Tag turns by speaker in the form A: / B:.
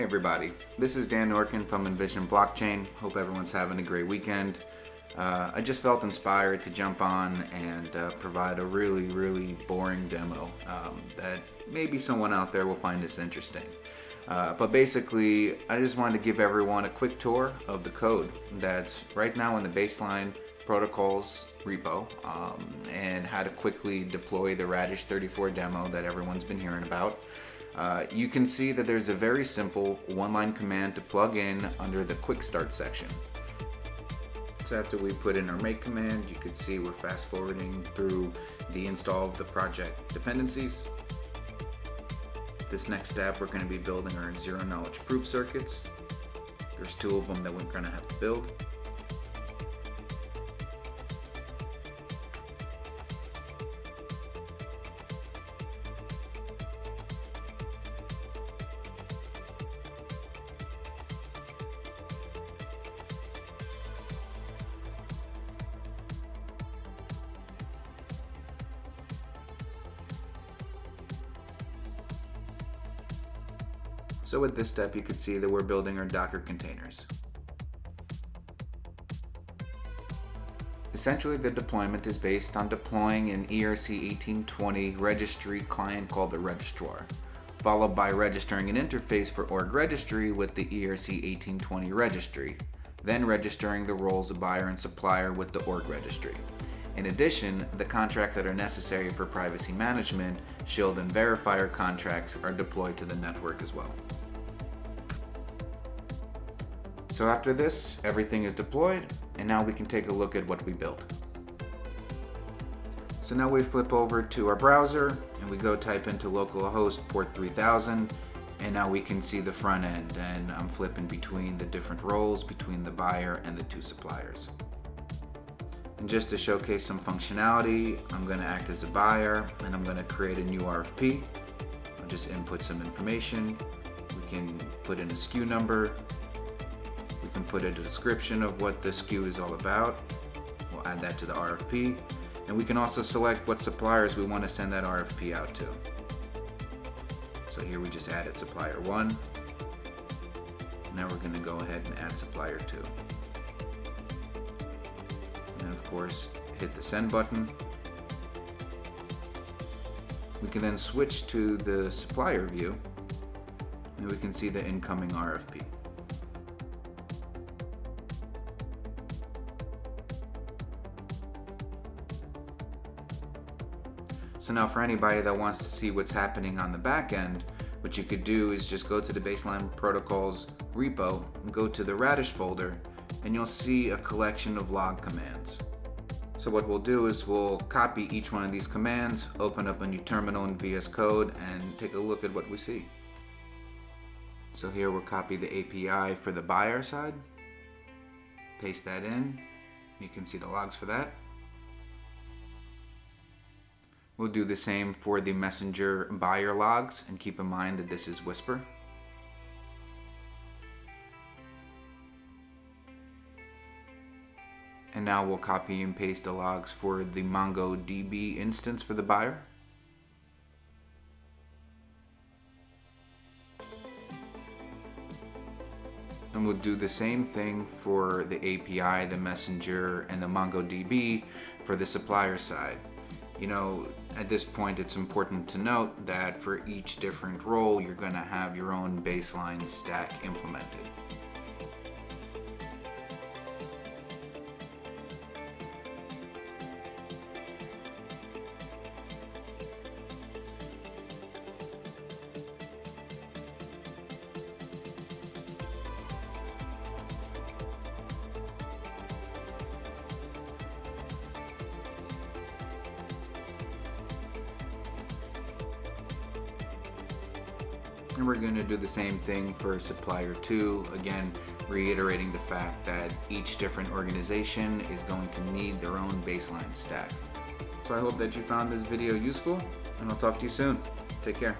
A: everybody, this is Dan Norkin from Envision Blockchain. Hope everyone's having a great weekend. I just felt inspired to jump on and provide a really boring demo that maybe someone out there will find this interesting. But basically, I just wanted to give everyone a quick tour of the code that's right now in the baseline protocols repo and how to quickly deploy the Radish34 demo that everyone's been hearing about. You can see that there's a very simple one-line command to plug in under the quick start section. So after we put in our make command, you can see we're fast forwarding through the install of the project dependencies. This next step, we're going to be building our zero knowledge proof circuits. There's two of them that we're going to have to build. So with this step, you can see that we're building our Docker containers. Essentially, the deployment is based on deploying an ERC1820 registry client called the registrar, followed by registering an interface for org registry with the ERC1820 registry, then registering the roles of buyer and supplier with the org registry. In addition, the contracts that are necessary for privacy management, shield and verifier contracts are deployed to the network as well. So after this, everything is deployed, and now we can take a look at what we built. So now we flip over to our browser, and we go type into localhost port 3000, and now we can see the front end, and I'm flipping between the different roles, between the buyer and the two suppliers. And just to showcase some functionality, I'm going to act as a buyer and I'm going to create a new RFP. I'll just input some information. We can put in a SKU number. We can put in a description of what the SKU is all about. We'll add that to the RFP. And we can also select what suppliers we want to send that RFP out to. So here we just added supplier 1. Now we're going to go ahead and add supplier 2. And of course, hit the send button. We can then switch to the supplier view, and we can see the incoming RFP. So now for anybody that wants to see what's happening on the back end, what you could do is just go to the baseline protocols repo and go to the Radish folder, and you'll see a collection of log commands. So what we'll do is we'll copy each one of these commands, open up a new terminal in VS Code, and take a look at what we see. So here we'll copy the API for the buyer side, paste that in. You can see the logs for that. We'll do the same for the messenger buyer logs, and keep in mind that this is Whisper. And now we'll copy and paste the logs for the MongoDB instance for the buyer. And we'll do the same thing for the API, the messenger, and the MongoDB for the supplier side. You know, at this point it's important to note that for each different role, you're going to have your own baseline stack implemented. And we're going to do the same thing for supplier 2, again reiterating the fact that each different organization is going to need their own baseline stack. So I hope that you found this video useful, and I'll talk to you soon. Take care.